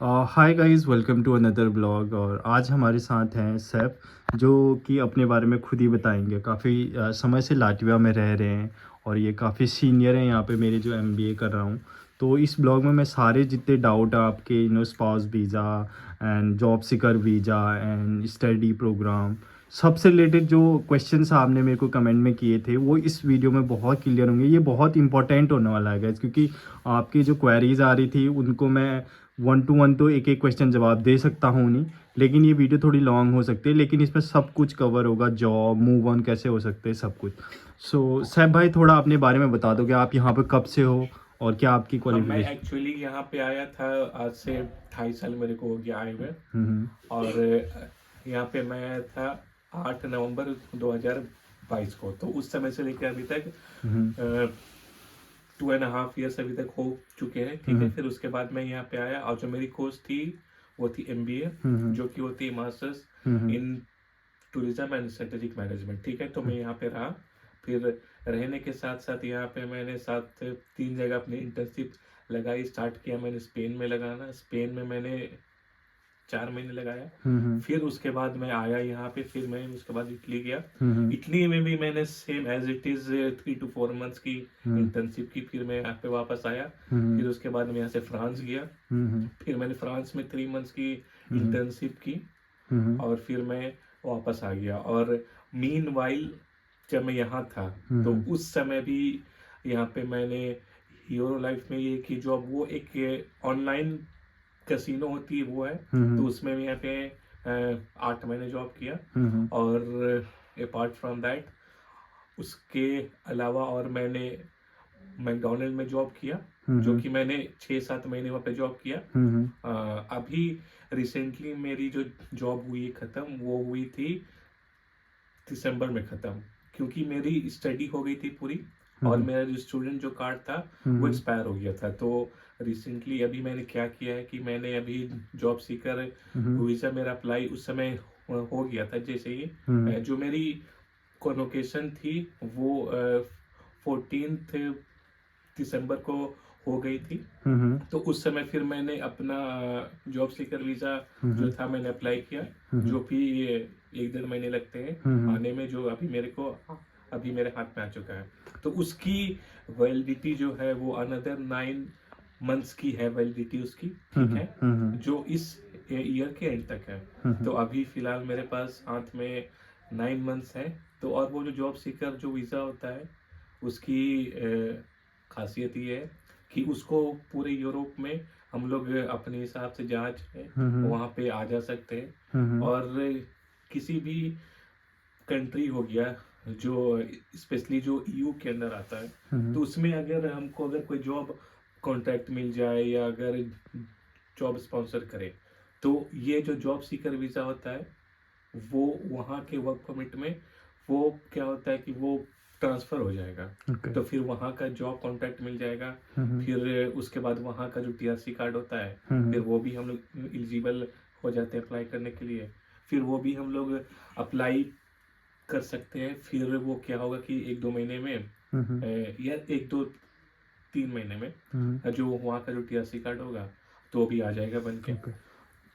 Hi guys, welcome to another blog. और आज हमारे साथ हैं सैफ, जो कि अपने बारे में खुद ही बताएंगे। काफ़ी समय से लाटविया में रह रहे हैं और ये काफ़ी सीनियर हैं यहाँ पे, मेरे जो एमबीए कर रहा हूँ। तो इस ब्लॉग में मैं सारे जितने डाउट आपके spouse visa and job seeker visa and study program, सबसे रिलेटेड जो क्वेश्चंस आपने मेरे को कमेंट में किए थे, वो इस वीडियो में बहुत क्लियर होंगे। ये बहुत इंपॉर्टेंट होने वाला है guys, क्योंकि आपकी जो क्वेरीज आ रही थी उनको मैं 1 to 1 तो एक एक क्वेश्चन जवाब दे सकता हूँ नहीं, लेकिन ये वीडियो थोड़ी लॉन्ग हो सकती है, लेकिन इसमें सब कुछ कवर होगा। जॉब मूव ऑन कैसे हो सकते हैं, सब कुछ। सो सैफ भाई, थोड़ा अपने बारे में बता दोगे, आप यहाँ पे कब से हो और क्या आपकी हाँ, मैं क्वालिफिकेशन। एक्चुअली यहाँ पे आया था। आज से 2.5 साल मेरे को हो गया आए हुए। हम्म। और यहाँ पे मैं आया था 8 नवंबर 2022 को। तो उस समय से लेकर अभी तक हम्म। 2.5 years अभी तक हो चुके हैं। ठीक है, हम्म। फिर उसके बाद मैं यहाँ पे आया और जो मेरी कोर्स थी वो थी एमबीए, हम्म। जो कि होती है masters hmm. In tourism and strategic management. ठीक है, तो मैं यहाँ पे रहा। फिर रहने के साथ साथ यहाँ पे मैंने 3 जगह अपनी इंटर्नशिप लगाई। स्टार्ट किया मैंने स्पेन में लगाना। स्पेन में मैंने 4 महीने लगाया। हम्म। फिर उसके बाद मैं आया यहाँ पे। फिर मैं उसके बाद इटली गया। हम्म। इटली में भी मैंने same as it is 3 to 4 months की हम्म। इंटर्नशिप की। फिर मैं यहाँ पे वापस आया। हम्म। फिर उसके बाद मैं यहाँ से फ्रांस गया। हम्म। फिर मैंने फ्रांस में 3 months की हम्म। इंटर्नशिप की हम्म। और फिर मैं वापस आ गया। और मीन वाइल जब मैं यहाँ था तो हम्म। उस समय भी यहाँ पे मैंने हीरो लाइफ में ये की जॉब, वो एक ऑनलाइन कैसीनो होती है वो है। तो हम्म। उसमें मैं यहाँ पे 8 महीने जॉब किया। हम्म। और अपार्ट फ्रॉम दैट, उसके अलावा और मैंने मैकडोनल्ड में जॉब किया, जो हम्म। कि मैंने 6-7 महीने वहाँ पे जॉब किया। हम्म। अभी रिसेंटली मेरी जो जॉब हुई खत्म, वो हुई थी दिसंबर में खत्म, क्योंकि मेरी स्टडी हो गई थी पूरी और हम्म। मेरा जो स्टूडेंट जो कार्ड था वो हम्म। एक्सपायर हो गया था। तो रिसेंटली अभी मैंने क्या किया है कि मैंने अभी जॉब सीकर हम्म। वीज़ा मेरा अप्लाई उस समय हो गया था। जैसे ही हम्म। जो मेरी कॉन्वोकेशन थी वो 14 दिसंबर को हो गई थी। हम्म। तो उस समय फिर मैंने अपना जॉब सीकर वीज़ा जो हम्म। था मैंने अप्लाई किया, जो भी 1-1.5 महीने लगते हैं हम्म। आने में, जो अभी मेरे हाथ में आ चुका है। तो उसकी वैलिडिटी जो है वो अनदर 9 months की है वैलिडिटी उसकी। ठीक हम्म। है, हम्म। जो इस ईयर के एंड तक है। तो अभी फिलहाल मेरे पास हाथ में 9 months है। तो और वो जो जॉब सीकर जो वीज़ा होता है उसकी खासियत ये है कि उसको पूरे यूरोप में हम लोग अपने हिसाब से जहाँ चाहे वहाँ पे आ जा सकते हैं। हम्म। और किसी भी कंट्री हो गया जो स्पेशली जो ईयू के अंदर आता है, हम्म। तो उसमें अगर हमको अगर कोई जॉब कॉन्ट्रैक्ट मिल जाए या अगर जॉब स्पॉन्सर करे, तो ये जो जॉब सीकर वीज़ा होता है वो वहाँ के वर्क परमिट में वो क्या होता है कि वो ट्रांसफ़र हो जाएगा। ओके। तो फिर वहाँ का जॉब कॉन्ट्रैक्ट मिल जाएगा। हम्म। फिर उसके बाद वहाँ का जो टीआरसी कार्ड होता है, फिर हम्म। वो भी हम लोग एलिजिबल हो जाते हैं अप्लाई करने के लिए। फिर वो भी हम लोग अप्लाई कर सकते हैं। फिर वो क्या होगा कि 1-2 महीने में हम्म। या 1-2-3 महीने में हम्म। जो वहाँ का जो टीआरसी कार्ड होगा तो वो भी आ जाएगा बन के। ओके।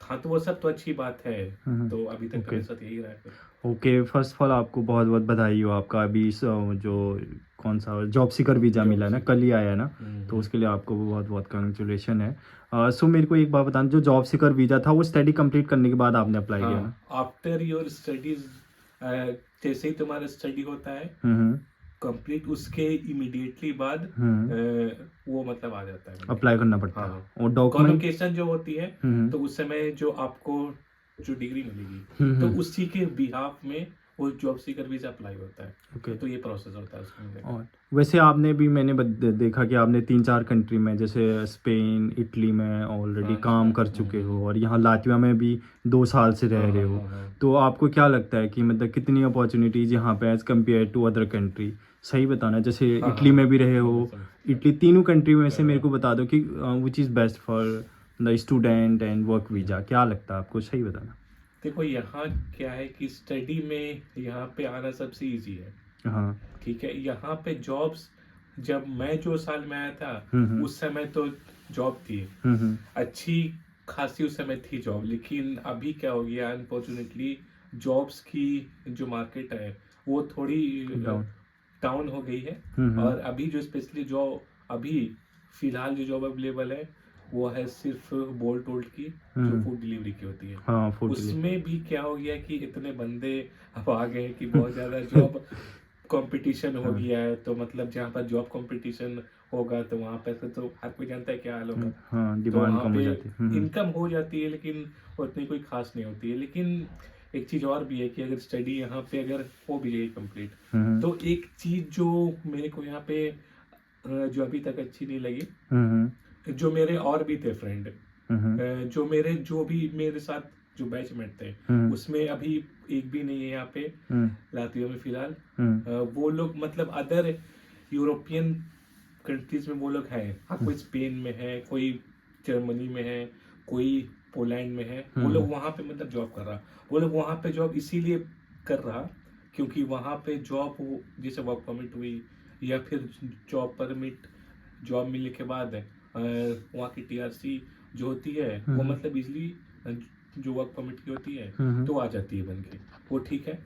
हाँ, तो वो सब तो अच्छी बात है। तो अभी तक तो ओके। मेरे साथ यही रहा है। ओके, फर्स्ट ऑफ ऑल आपको बहुत बहुत बधाई हो। आपका अभी जो कौन सा जॉब सीकर वीज़ा जॉब मिला है ना, से कल ही आया है ना, तो उसके लिए आपको बहुत बहुत कंग्रेचुलेशन है। सो मेरे को एक बात बताना, जो जॉब सीकर वीज़ा था वो स्टडी कंप्लीट करने के बाद आपने अप्लाई किया ना। हाँ, आफ्टर योर स्टडीज, जैसे ही तुम्हारा स्टडी होता है हम्म। कंप्लीट, उसके इमीडिएटली बाद हम्म। वो मतलब आ जाता है उनके। अप्लाई करना पड़ता है हाँ, और डॉक्यूमेंट। कॉन्वोकेशन जो होती है, हम्म। तो उस समय जो आपको जो डिग्री मिलेगी, तो हम्म। उसी के बिहाफ में वो जॉब सीकर वीजा अप्लाई होता ओके। है। तो ये प्रोसेस होता है उसको मिलने का। और वैसे आपने भी, मैंने देखा कि आपने 3-4 कंट्री में, जैसे स्पेन इटली में ऑलरेडी हाँ जी, काम हाँ। कर चुके हो और यहाँ लातविया में भी 2 साल से हाँ, रह रहे हाँ, हो। हाँ, हाँ। तो आपको क्या लगता है कि मतलब कितनी अपॉर्चुनिटीज़ यहाँ पे as compare to other country, सही बताना। जैसे हाँ, इटली में भी रहे मैं हो, समझ इटली, तीनों कंट्री में से मेरे हाँ, को बता दो कि which is best for the student and work visa, क्या लगता है आपको, सही बताना। देखो यहाँ क्या है कि स्टडी में यहाँ पे आना सबसे इजी है। हाँ। ठीक है, यहाँ पे जॉब्स, जब मैं जो साल में आया था हम्म। उस समय तो जॉब थी हम्म। अच्छी खासी उस समय थी जॉब, लेकिन अभी क्या हो गया, अनफॉर्चुनेटली जॉब्स की जो मार्केट है वो थोड़ी डाउन। डाउन हो गई है। हम्म। और अभी जो स्पेशली जो अभी फिलहाल जो जॉब अवेलेबल है वो है सिर्फ बोल्ट वोल्ट की, जो हम्म। फूड डिलीवरी की होती है। हाँ, फूड डिलीवरी। उसमें भी क्या हो गया कि इतने बंदे अब आ गए कि बहुत ज़्यादा जॉब कंपटीशन हो हाँ। गया है। तो मतलब जहाँ पर जॉब कंपटीशन होगा तो वहाँ पर तो हर कोई जानता है क्या हाल होगा। हाँ, तो डिमांड वहाँ कम हो पे जाती है। इनकम हो जाती है, लेकिन उतनी कोई खास नहीं होती है। लेकिन एक चीज़ और भी है कि अगर स्टडी यहाँ पे अगर हो भी गई कंप्लीट, हम्म। तो एक चीज़ जो मेरे को यहाँ पे जो अभी तक अच्छी नहीं लगी, हम्म। जो मेरे और भी थे फ्रेंड, हम्म। जो भी मेरे साथ जो बैचमेट थे, हम्म। उसमें अभी एक भी नहीं है यहाँ पे हम्म। लातविया में फिलहाल। हम्म। वो लोग मतलब अदर यूरोपियन कंट्रीज में वो लोग हैं। हाँ, कोई स्पेन में है, कोई जर्मनी में है, कोई पोलैंड में है। वो लोग वहाँ पे मतलब जॉब कर रहा। वो लोग वहाँ पे जॉब इसीलिए कर रहा क्योंकि वहाँ पे जॉब जैसे वर्क परमिट हुई या फिर जॉब परमिट, जॉब मिलने के बाद वहाँ की टीआरसी जो होती है वो मतलब इजली जो वर्क परमिट की होती है तो आ जाती है बन के, वो ठीक है।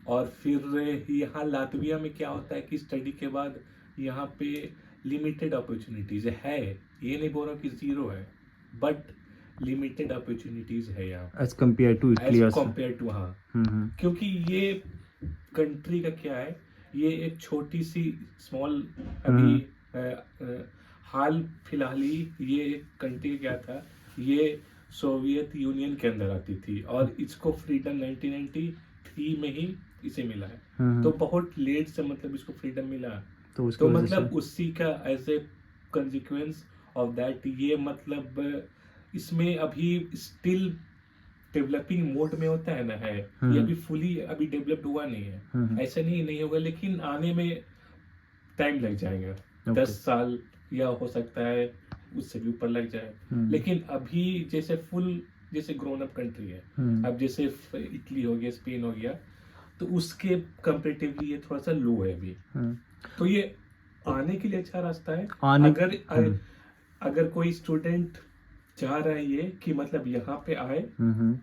और फिर यहाँ लातविया में क्या होता है कि स्टडी के बाद यहाँ पे लिमिटेड अपॉर्चुनिटीज है। ये नहीं बोल रहा हूँ कि जीरो है, बट लिमिटेड अपॉर्चुनिटीज है यहाँ as compare to Italy. As compare to. हाँ, क्योंकि ये कंट्री का क्या है, ये एक छोटी सी स्मॉल अभी हाल फिलहाल ही ये कंट्री क्या था, ये सोवियत यूनियन के अंदर आती थी और इसको फ्रीडम 1993 में ही इसे मिला है। तो बहुत लेट से मतलब इसको फ्रीडम मिला। तो उसकी तो वजह मतलब से उसी का as a consequence of that ये मतलब इसमें अभी स्टिल डेवलपिंग मोड में होता है ना, है ये अभी फुली अभी डेवलप्ड हुआ नहीं है। ऐसा नहीं होगा, लेकिन आने में टाइम लग जाएगा। 10 साल या हो सकता है उससे भी ऊपर लग जाए। लेकिन अभी जैसे फुल जैसे ग्रोन अप कंट्री है, अब जैसे इटली हो गया, स्पेन हो गया, तो उसके कंपेरेटिवली ये थोड़ा सा लो है अभी। तो ये आने के लिए अच्छा रास्ता है। अगर कोई स्टूडेंट चाह रहा है ये कि मतलब यहाँ पे आए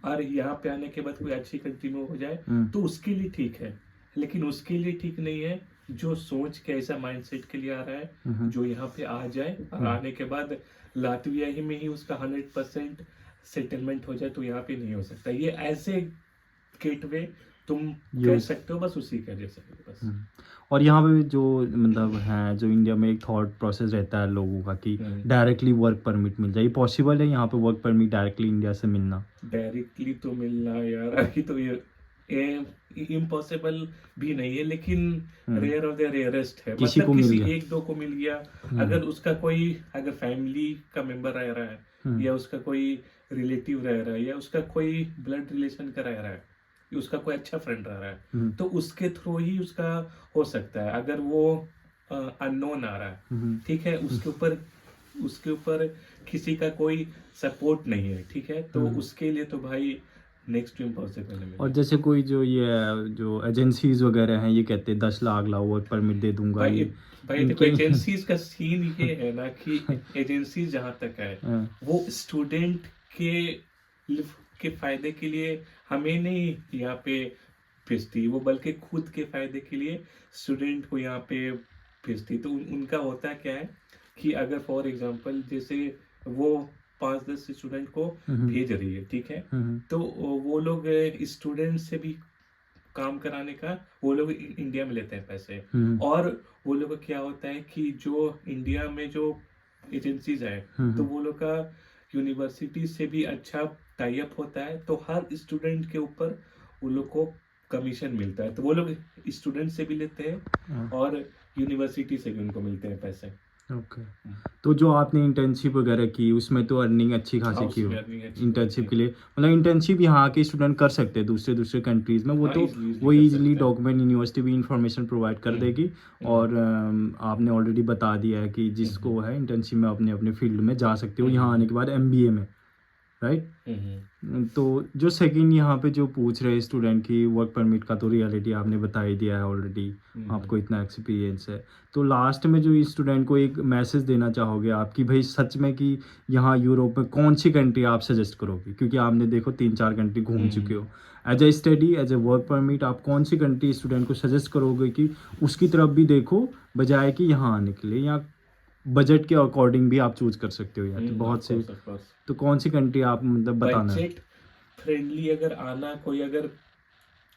और यहाँ पे आने के बाद कोई अच्छी कंट्री में हो जाए, तो उसके लिए ठीक है। लेकिन उसके लिए ठीक नहीं है जो सोच के ऐसा माइंडसेट के लिए आ रहा है, जो यहाँ पे आ जाए और आने के बाद लातविया ही में ही उसका 100% सेटलमेंट हो जाए, तो यहाँ पे नहीं हो सकता। ये ऐसे गेटवे तुम कह सकते हो, बस उसी का जैसा है बस। और यहाँ पे जो मतलब है, जो इंडिया में एक थॉट प्रोसेस रहता है लोगों का कि डायरेक्टली वर्क परमिट मिल जाए, ये पॉसिबल है यहाँ पे वर्क परमिट डायरेक्टली इंडिया से मिलना? डायरेक्टली तो मिलना यार अभी तो ये इम्पॉसिबल भी नहीं है, लेकिन रेयर ऑफ द रेयरेस्ट है। किसी मतलब को मिल किसी गया। एक दो को मिल गया। अगर उसका कोई अगर फैमिली का मेंबर रह रहा है, या उसका कोई रिलेटिव रह रहा है, या उसका कोई ब्लड रिलेशन का रह रहा है, या उसका कोई अच्छा फ्रेंड रह रहा है, तो उसके थ्रू ही उसका हो सकता है। अगर वो अननोन आ रहा है, ठीक है, उसके ऊपर किसी का कोई सपोर्ट नहीं है, ठीक है, तो उसके लिए तो भाई नेक्स्ट टू इम्पॉसिबल है। और जैसे कोई जो ये जो एजेंसीज वगैरह हैं, ये कहते हैं 10 लाख लाओ वर्क परमिट दे दूंगा। भाई ये भाई देखो, इनके एजेंसीज का सीन ये है ना कि एजेंसीज जहां तक है वो स्टूडेंट के फायदे के लिए हमें नहीं यहाँ पे भेजती, वो बल्कि खुद के फायदे के लिए स्टूडेंट को यहाँ पे भेजती। तो उनका होता क्या है कि अगर फॉर एग्जांपल जैसे वो 5-10 स्टूडेंट को भेज रही है, ठीक है, तो वो लोग स्टूडेंट से भी काम कराने का वो लोग इंडिया में लेते हैं पैसे। और वो लोग का क्या होता है कि जो इंडिया में जो एजेंसीज है, तो वो लोग का यूनिवर्सिटी से भी अच्छा टाई अप होता है, तो हर स्टूडेंट के ऊपर वो लोग को कमीशन मिलता है। तो वो लोग स्टूडेंट से भी लेते हैं और यूनिवर्सिटी से भी उनको मिलते हैं पैसे। ओके। तो जो आपने इंटर्नशिप वगैरह की उसमें तो अर्निंग अच्छी खासी की हो इंटर्नशिप के लिए? मतलब इंटर्नशिप यहाँ के स्टूडेंट कर सकते हैं दूसरे कंट्रीज में, वो तो वो इजीली डॉक्यूमेंट यूनिवर्सिटी भी इंफॉर्मेशन प्रोवाइड कर देगी। और आपने ऑलरेडी बता दिया है कि जिसको है इंटर्नशिप में अपने अपने फील्ड में जा सकते हो यहाँ आने के बाद एमबीए में। राइट। हम्म, तो जो सेकंड यहाँ पे जो पूछ रहे हैं स्टूडेंट की वर्क परमिट का, तो रियलिटी आपने बता ही दिया है ऑलरेडी, आपको इतना एक्सपीरियंस है। तो लास्ट में जो स्टूडेंट को एक मैसेज देना चाहोगे आप कि भाई सच में कि यहाँ यूरोप में कौन सी कंट्री आप सजेस्ट करोगे, क्योंकि आपने देखो 3-4 कंट्री घूम चुके हो। As a study, as a work permit, आप कौन सी कंट्री स्टूडेंट को सजेस्ट करोगे कि उसकी तरफ भी देखो, बजाय कि यहाँ आने के लिए, या बजट के अकॉर्डिंग भी आप चूज कर सकते हो, या तो बहुत से, ऑफ कोर्स। तो कौन सी कंट्री आप मतलब बताना है? बजट फ्रेंडली अगर आना कोई अगर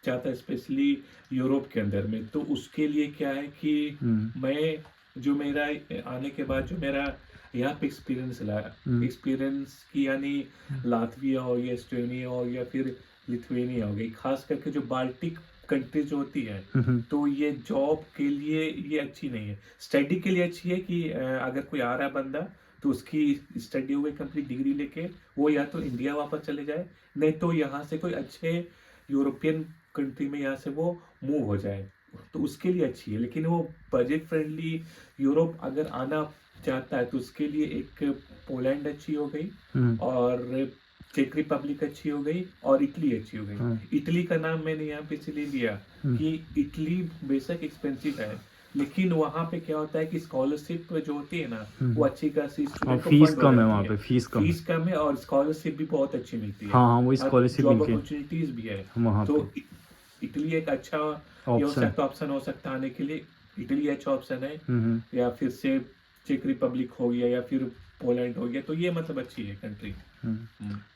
चाहता है स्पेशली यूरोप के अंदर में, तो उसके लिए क्या है कि मैं जो मेरा आने के बाद जो मेरा यहाँ पे एक्सपीरियंस लाया, एक्सपीरियंस की यानी लातविया हो या एस्टोनिया हो या फिर लिथुआनिया हो गई, खास करके जो बाल्टिक कंट्री जो होती है, तो ये जॉब के लिए ये अच्छी नहीं है। स्टडी के लिए अच्छी है कि अगर कोई आ रहा है बंदा तो उसकी स्टडी हो गई कंप्लीट, डिग्री लेके वो या तो इंडिया वापस चले जाए, नहीं तो यहाँ से कोई अच्छे यूरोपियन कंट्री में यहाँ से वो मूव हो जाए, तो उसके लिए अच्छी है। लेकिन वो बजट फ्रेंडली यूरोप अगर आना चाहता है तो उसके लिए एक पोलैंड अच्छी हो गई और चेक रिपब्लिक अच्छी हो गई और इटली अच्छी हो गई। इटली का नाम मैंने यहाँ पे इसलिए लिया कि इटली बेशक एक्सपेंसिव है, लेकिन वहाँ पे क्या होता है कि स्कॉलरशिप जो होती है ना, वो अच्छी खासी और स्टूडेंट को फीस फंड कम है हो वहाँ जाती पे, फीस कम है। फीस कम है और स्कॉलरशिप भी बहुत अच्छी मिलती है। हाँ हाँ, वो स्कॉलरशिप जॉब मिलती है अपॉर्चुनिटीज भी है, वहाँ तो पे। इटली एक अच्छा ये हो ऑप्शन। सकता ऑप्शन हो सकता है आने के लिए। इटली अच्छा ऑप्शन है, या फिर से चेक रिपब्लिक हो गया या फिर पोलैंड हो गया, तो ये मतलब अच्छी है country.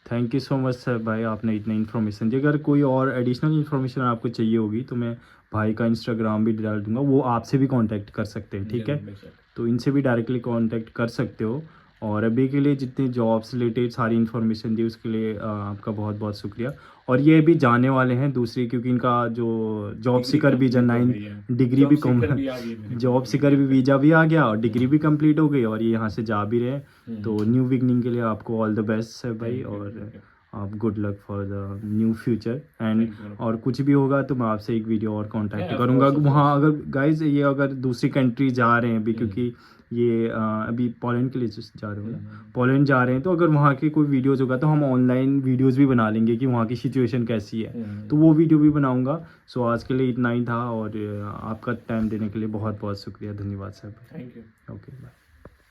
Thank you so much sir भाई, आपने इतनी इन्फॉर्मेशन दी। अगर कोई और एडिशनल इन्फॉर्मेशन आपको चाहिए होगी तो मैं भाई का इंस्टाग्राम भी डाल दूंगा, वो आपसे भी कांटेक्ट कर सकते हैं, ठीक है? तो इनसे भी डायरेक्टली कांटेक्ट कर सकते हो। और अभी के लिए जितनी जॉब्स रिलेटेड सारी इन्फॉर्मेशन दी उसके लिए आपका बहुत बहुत शुक्रिया। और ये भी जाने वाले हैं दूसरी, क्योंकि इनका जो जॉब सीकर वीज़ा 9 डिग्री भी कम, जॉब सीकर भी वीज़ा भी आ गया और डिग्री भी कंप्लीट हो गई और ये यहाँ से जा भी रहे हैं। तो न्यू बिगनिंग के लिए आपको ऑल द बेस्ट है भाई, और आप good luck for the new future. And और कुछ भी होगा तो मैं आपसे एक वीडियो और कांटेक्ट करूँगा वहाँ, अगर गाइज ये अगर दूसरी कंट्री जा रहे हैं अभी, क्योंकि ये अभी पोलैंड के लिए जा रहे हो ना, पोलैंड जा रहे हैं, तो अगर वहाँ के कोई वीडियोज़ होगा तो हम ऑनलाइन वीडियोज़ भी बना लेंगे कि वहाँ की सिचुएशन कैसी है, तो वो वीडियो भी बनाऊँगा। सो आज के लिए इतना ही था, और आपका टाइम देने के लिए बहुत बहुत शुक्रिया, धन्यवाद sir. Thank you. Okay bye.